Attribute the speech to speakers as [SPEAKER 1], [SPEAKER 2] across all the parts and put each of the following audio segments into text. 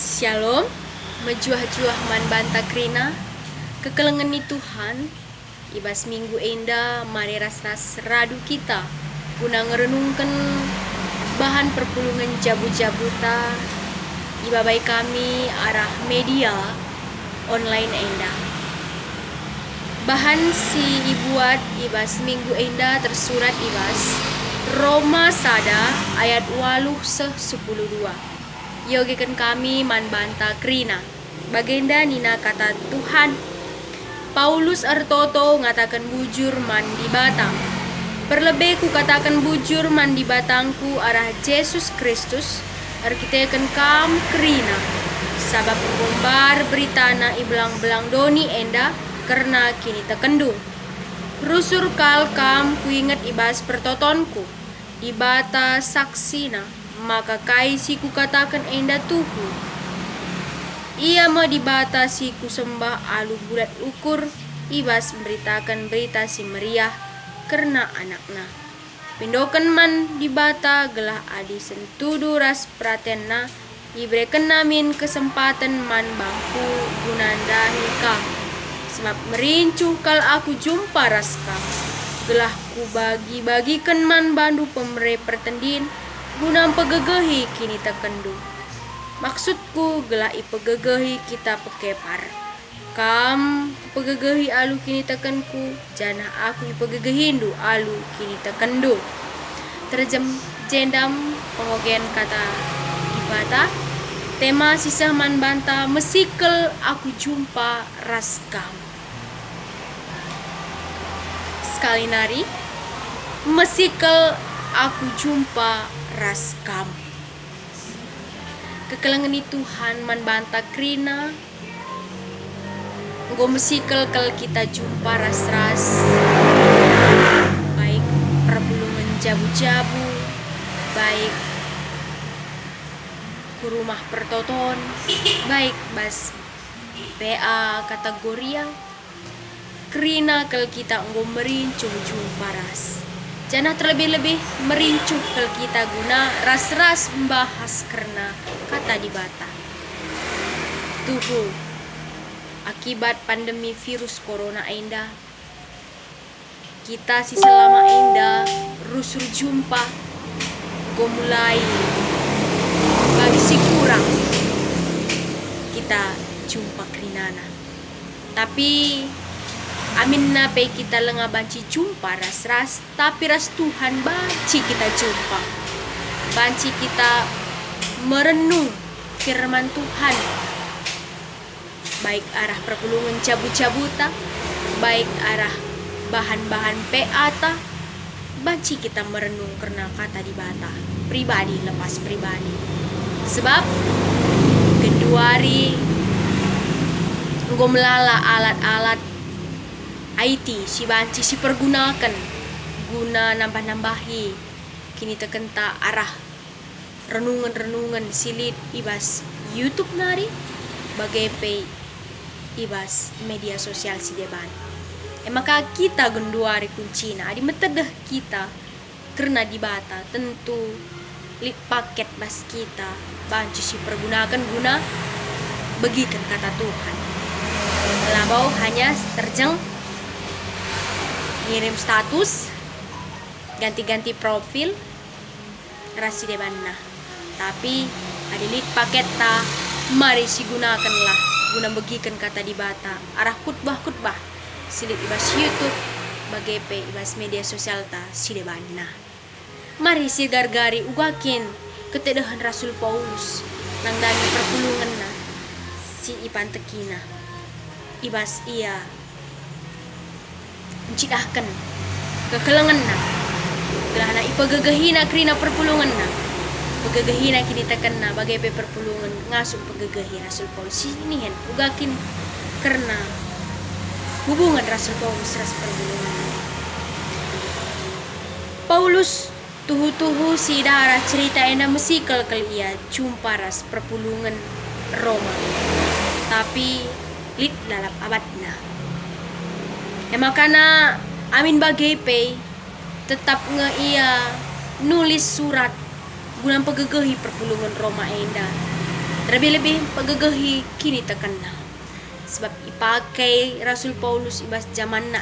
[SPEAKER 1] Shalom, mejuah-juah man banta krina, kekelengan ni Tuhan, ibas minggu enda mari ras-ras radu kita, guna ngerenungkan bahan perpulungan jabu-jabuta, ibabai kami arah media online enda. Bahan si ibuat ibas minggu enda tersurat ibas Roma sada ayat 8-10:2. Yogikan kami man banta krina. Bagenda nina kata Tuhan. Paulus artoto ngatakan bujur man di batang. Perlebih ku katakan bujur man di batangku arah Yesus Kristus. Arkitekan kam krina. Sabab bombar beritana iblang-belang doni enda karena kini tekendung. Rusur kal kam kuingat ibas pertotonku. Di bata saksina. Maka kai si ku katakan enda tuhu. Ia mau dibata si ku sembah alu bulat ukur. Ibas memberitakan berita si meriah karena anakna. Pindokan man dibata gelah adi sentudu ras pratenna. Ibrekan namin kesempatan man bangku gunandahi kam. Sebab merincuh kal aku jumpa ras kam. Gelah ku bagi-bagikan man bandu pemere pertendin. Gunam pegegehi kini tekendu. Maksudku gelah ipegegehi kita pekepar. Kam pegegehi alu kini tekenku. Janah aku ipegegehindu alu kini tekendu. Terjem jendam pengogen kata ibata. Tema sisa man banta mesikel aku jumpa ras kam. Sekali nari mesikel aku jumpa ras kam. Kekelengan Tuhan man banta krina. Nggo mesikel kel kita jumpa ras-ras. Baik perpulungan jabu-jabu, baik ku rumah pertoton, baik bas PA kategoria. Krina kel kita nggo merincuh jumpa ras. Janah terlebih-lebih merincuh kel kita guna ras-ras membahas karena kata di bata. Tuhu akibat pandemi virus corona enda kita si selama enda rusur jumpa go mulai bagi si kurang kita jumpa krinana. Tapi amin na pe kita lenga banci jumpa ras-ras, tapi ras Tuhan banci kita jumpa. Banci kita merenung firman Tuhan. Baik arah perpulungan cabut-cabuta, baik arah bahan-bahan peata, banci kita merenung karena kata di bata. Pribadi lepas pribadi. Sebab keduari nggo melala alat-alat IT si banci si pergunakan guna nambah-nambahi kini tekenta arah renungan-renungan silit ibas YouTube nari bagai pay ibas media sosial si deban. Maka kita genduari kuncina adi metedeh kita karena dibata tentu lit paket bas kita banci si pergunakan guna begitu kata Tuhan. Labau hanya terjeng ngirim status, ganti-ganti profil, rasi debanna. Tapi adilit paket ta, mari si gunakanlah guna begikan kata di bata. Arah kutbah silit ibas YouTube, bagai pe ibas media sosial ta si debanna. Mari si gargari ugakin ketedahan Rasul Paulus nang dami perpulungan na si ipan tekina. Ibas ia mencidahkan kekelengan na gelahna ipegegehina krina perpulungan na pegegehina kini tekan na bagai pe perpulungan ngasup pegegehi Rasul Paulus ini hen ugakin karena hubungan Rasul Paulus ras perpulungan Paulus tuhu-tuhu si darah cerita ena mesikel kel ia jumpa ras perpulungan Roma tapi lit dalam abadna. Makana amin bagai pe tetap nge ia nulis surat guna pegegehi perpulungan Roma enda Terlebih-lebih pagagehi kini tekena. Sebab ipakai Rasul Paulus ibas zaman na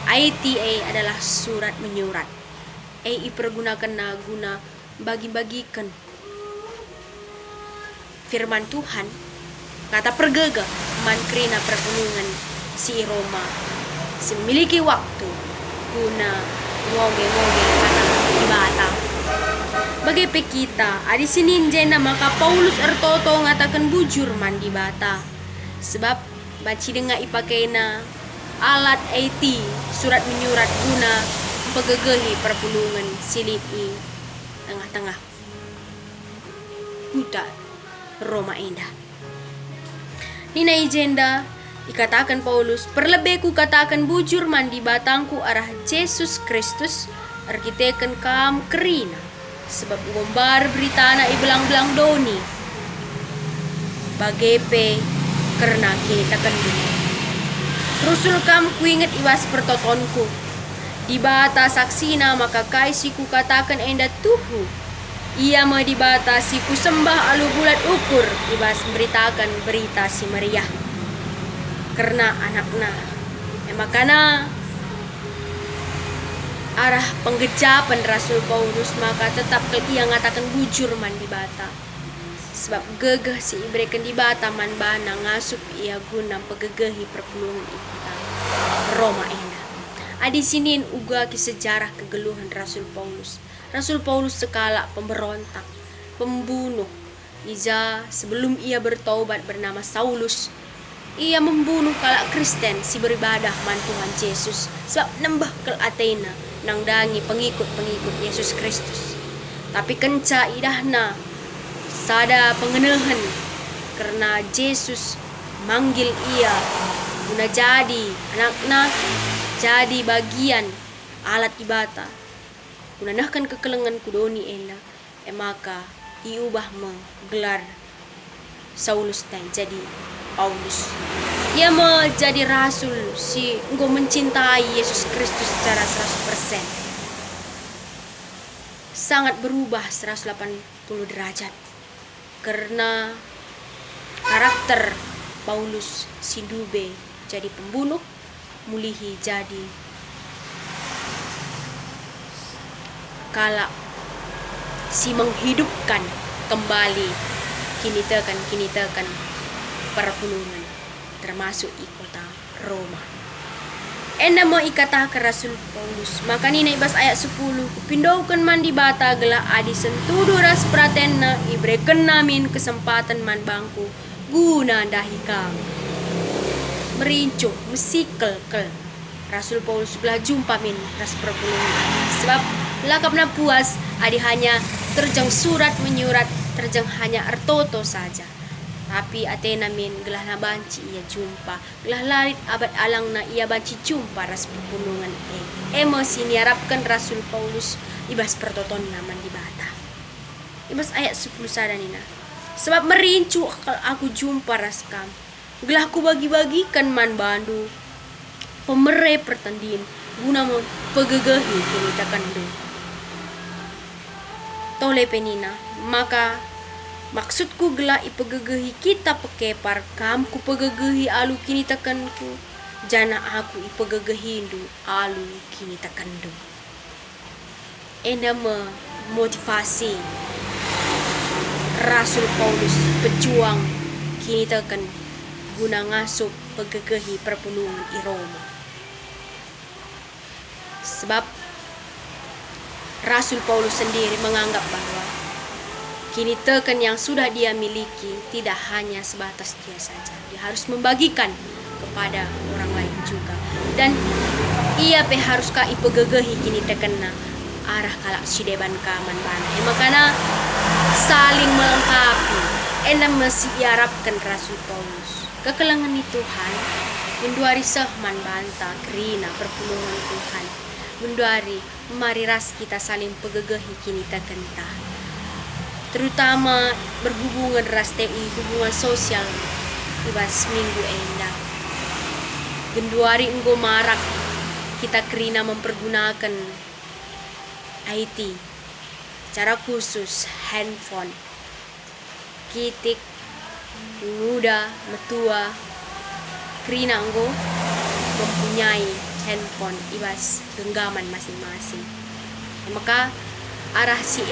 [SPEAKER 1] ITA adalah surat menyurat. Ipergunakan na guna bagi-bagikan firman Tuhan. Kata pergega man krina perpunungan si Roma. Si memiliki waktu guna ngoge-ngoge kata ibata. Bagi kita, adi sinin jena maka Paulus ertoto ngatakan bujur man di bata. Sebab baci dengar ipakai na alat IT surat menyurat guna pegegehi perpulungan silip i tengah-tengah huta Roma indah. Nina ijenda ikatakan Paulus, perlebih ku katakan bujur man di batangku arah Yesus Kristus arkiteken kam kerina. Sebab gombar berita na ibelang-belang doni bagepe karena kini takkan dunia. Rusul kam kuinget iwas pertotonku di bata saksina maka kaisiku katakan enda tuhu. Ia mau dibata siku sembah alu bulat ukur ibas beritakan berita si meriah karena anakna makana arah penggejapan Rasul Paulus maka tetap ia ngatakan bujur man di bata. Sebab gegeh si ibrekan di bata man bana ngasup ia guna pegegehi perpulungan ikuta Roma ena. Adi sinin uga ki sejarah kegeluhan Rasul Paulus. Rasul Paulus sekala pemberontak, pembunuh. Iza sebelum ia bertaubat bernama Saulus, ia membunuh kalak Kristen si beribadah man Tuhan Yesus. Sebab nembah ke Athena nangdangi pengikut-pengikut Yesus Kristus. Tapi kenca idahna sada pengenahan karena Yesus manggil ia guna jadi anakna, jadi bagian alat ibadah guna nahkan kekelengan kudoni ena maka iubah menggelar Saulus jadi Paulus. Ia menjadi rasul si engkau mencintai Yesus Kristus secara 100%. Sangat berubah 180 derajat. Karena karakter Paulus si dube jadi pembunuh, mulihi jadi kala si menghidupkan kembali kini tekan perpulungan termasuk i kota Roma. Enda mau ikatah ke Rasul Paulus maka nina ibas ayat 10 kupindaukan man di bata gela adi sentudu ras pratenna ibreken namin kesempatan man bangku guna dahi kami merincuh mesikel Rasul Paulus belah jumpa min ras perpulungan sebab lakapna puas adi hanya terjang surat menyurat terjang hanya ertoto saja. Tapi Athena min gelah na banci ia jumpa gelah lalit abad alang na ia banci jumpa ras perpulungan emosi niarapkan Rasul Paulus ibas pertoton naman di bata ibas ayat 10 sada nina sebab merincu aku jumpa ras kam gelah ku bagi-bagikan man bandu pemere pertandin guna mo pegegehi kini takandu tole penina maka maksudku gelah ipegegehi kita pekepar kam ku pegegehi alu kini tekanku jana aku ipegegehindu alu kini tekandu. Enda memotivasi Rasul Paulus pejuang kini tekan guna ngasup pegegehi perpulungan i Roma. Sebab Rasul Paulus sendiri menganggap bahwa kini tekan yang sudah dia miliki tidak hanya sebatas dia saja. Dia harus membagikan kepada orang lain juga. Dan ia harus ka ipegegehi kini tekan na arah kalak sideban kaman bana. Makana saling melengkapi. Enda masih diharapkan Rasul Paulus. Kekelangan ni Tuhan menduari sehman banta kerina perpulungan Tuhan. Menduari mari ras kita saling pegegehi kini tekan ta. Terutama berhubungan ras TI, hubungan sosial ibas minggu enda. Genduari enggo marak kita kerina mempergunakan IT, cara khusus handphone. kitik, muda, metua, krina enggo mempunyai handphone ibas genggaman masing-masing. Maka arah si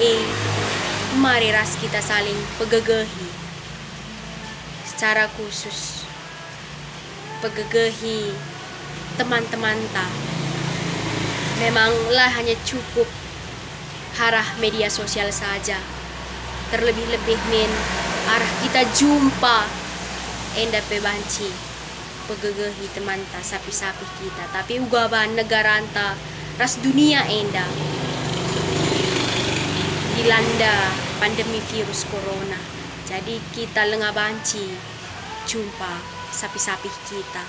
[SPEAKER 1] mari ras kita saling pegegehi secara khusus, pegegehi teman-teman ta. Memanglah hanya cukup arah media sosial saja, terlebih-lebih min arah kita jumpa enda pebanci pegegehi teman ta sapi-sapi kita, tapi ugaban negara anta ras dunia enda dilanda pandemi virus corona. Jadi kita lengah banci jumpa sapi-sapi kita.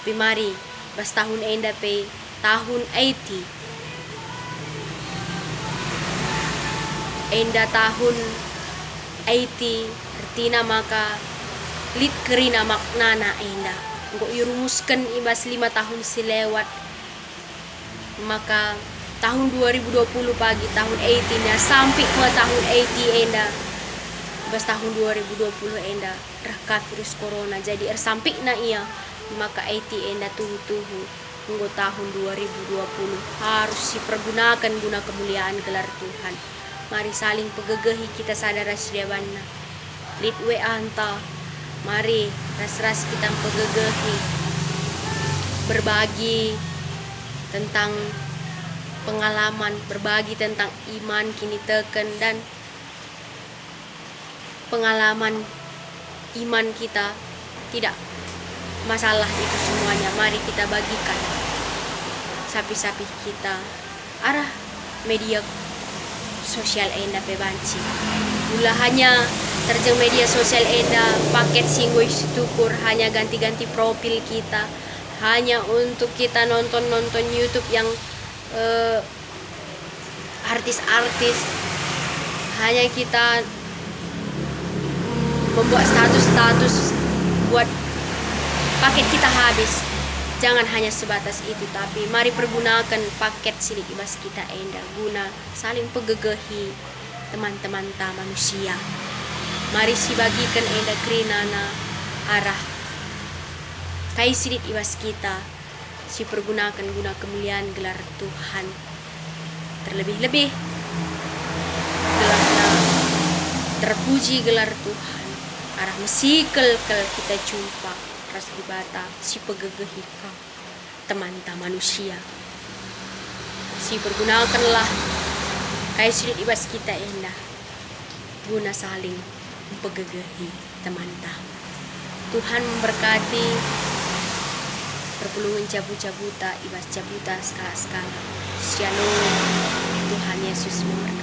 [SPEAKER 1] Tapi mari bas tahun enda pe tahun 80 enda tahun 80 artina maka lit kerina maknana enda engko irumuskan ibas 5 tahun silewat. Maka tahun 2020 pagi tahun 18 ya sampai ke tahun 80 enda bas tahun 2020 enda raka virus corona. Jadi sampai na ia maka 80 enda tuhu engko tahun 2020 harus dipergunakan guna kemuliaan gelar Tuhan. Mari saling pegegehi kita sadar asdiabanna lit we anta. Mari ras-ras kita pegegehi, berbagi tentang pengalaman, berbagi tentang iman kini teken dan pengalaman iman kita tidak masalah itu semuanya. Mari kita bagikan sapi-sapi kita arah media sosial enda pebanci. Gula hanya terjeng media sosial enda paket singgoy tukur hanya ganti-ganti profil kita hanya untuk kita nonton YouTube yang artis-artis, hanya kita membuat status buat paket kita habis. Jangan hanya sebatas itu, tapi mari pergunakan paket silik ibas kita enda guna saling pegegehi teman-teman ta manusia. Mari si bagikan enda krinana arah kai silik ibas kita si pergunakan guna kemuliaan gelar Tuhan. Terlebih-lebih gelarna terpuji gelar Tuhan. Arah mesikel kita jumpa ras dibata si pegegehi kau teman-teman manusia. Si pergunakanlah kai silik ibas kita enda guna saling mempegegehi teman-teman. Tuhan memberkati perpulungan jabuta ibas jabuta skala-skala. Shalom. Tuhan Yesus memberkati.